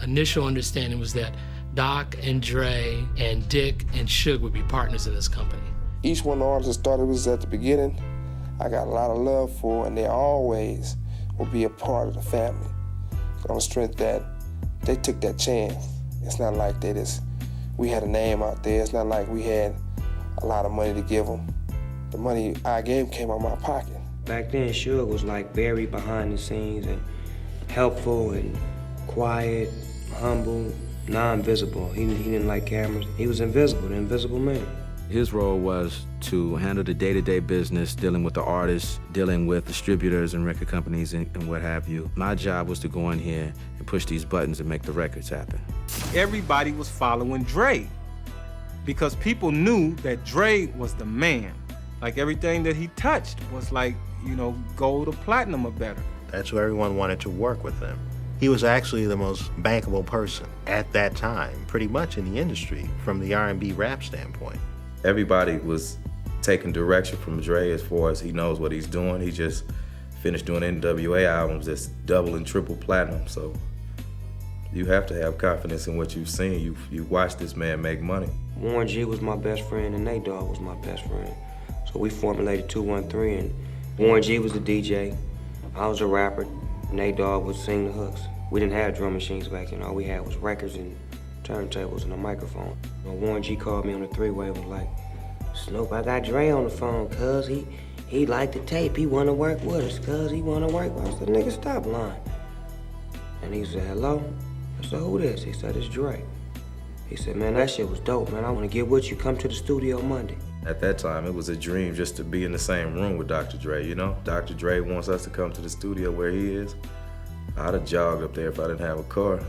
initial understanding was that Doc and Dre and Dick and Suge would be partners in this company. Each one of the artists that started was at the beginning, I got a lot of love for, and they always will be a part of the family. On the strength that they took that chance. It's not like we had a name out there. It's not like we had a lot of money to give them. The money I gave came out of my pocket. Back then, Suge was like very behind the scenes and helpful and quiet, humble, non-visible. He didn't like cameras. He was invisible, the invisible man. His role was to handle the day-to-day business, dealing with the artists, dealing with distributors and record companies and what have you. My job was to go in here and push these buttons and make the records happen. Everybody was following Dre because people knew that Dre was the man. Like everything that he touched was like, you know, gold or platinum or better. That's who everyone wanted to work with him. He was actually the most bankable person at that time, pretty much in the industry, from the R&B rap standpoint. Everybody was taking direction from Dre as far as he knows what he's doing. He just finished doing NWA albums that's double and triple platinum, so you have to have confidence in what you've seen. You watched this man make money. Warren G was my best friend and Dogg was my best friend. So we formulated 213 and Warren G was the DJ, I was a rapper, Dogg would sing the hooks. We didn't have drum machines back then, all we had was records and turntables and a microphone. Warren G called me on the three-way and was like, Snoop, I got Dre on the phone, cuz he liked the tape. He wanna work with us, cuz he wanna work with us. I said, nigga, stop lying. And he said, hello? I said, who this? He said, it's Dre. He said, man, that shit was dope, man. I wanna get with you, come to the studio Monday. At that time, it was a dream just to be in the same room with Dr. Dre, you know? Dr. Dre wants us to come to the studio where he is. I'd have jogged up there if I didn't have a car.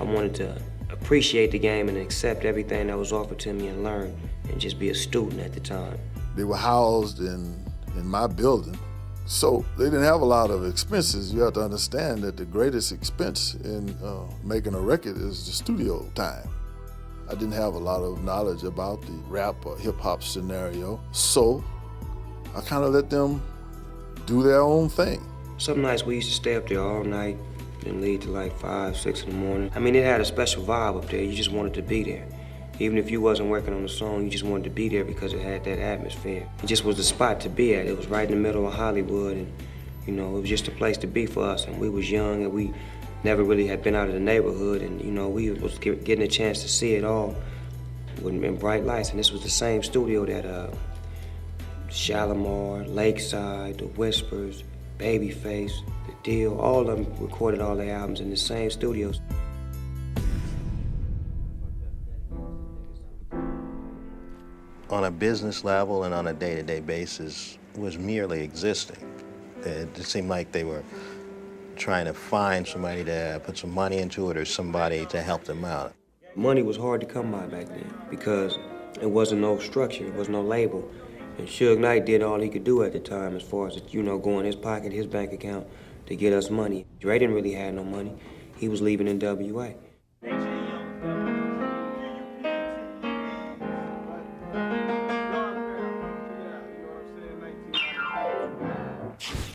I wanted to appreciate the game and accept everything that was offered to me and learn and just be a student at the time. They were housed in my building, so they didn't have a lot of expenses. You have to understand that the greatest expense in making a record is the studio time. I didn't have a lot of knowledge about the rap or hip-hop scenario, so I kind of let them do their own thing. Some nights we used to stay up there all night and leave till like 5, 6 in the morning. I mean, it had a special vibe up there. You just wanted to be there. Even if you wasn't working on the song, you just wanted to be there because it had that atmosphere. It just was the spot to be at. It was right in the middle of Hollywood, and you know, it was just a place to be for us. And we was young, and we never really had been out of the neighborhood, and you know, we was getting a chance to see it all in bright lights. And this was the same studio that Shalimar, Lakeside, The Whispers, Babyface, The Deal, all of them recorded all their albums in the same studios. On a business level and on a day-to-day basis, was merely existing. It seemed like they were trying to find somebody to put some money into it or somebody to help them out. Money was hard to come by back then because it wasn't no structure, it was no label. And Suge Knight did all he could do at the time as far as, you know, go in his pocket, his bank account to get us money. Dre didn't really have no money. He was leaving NWA.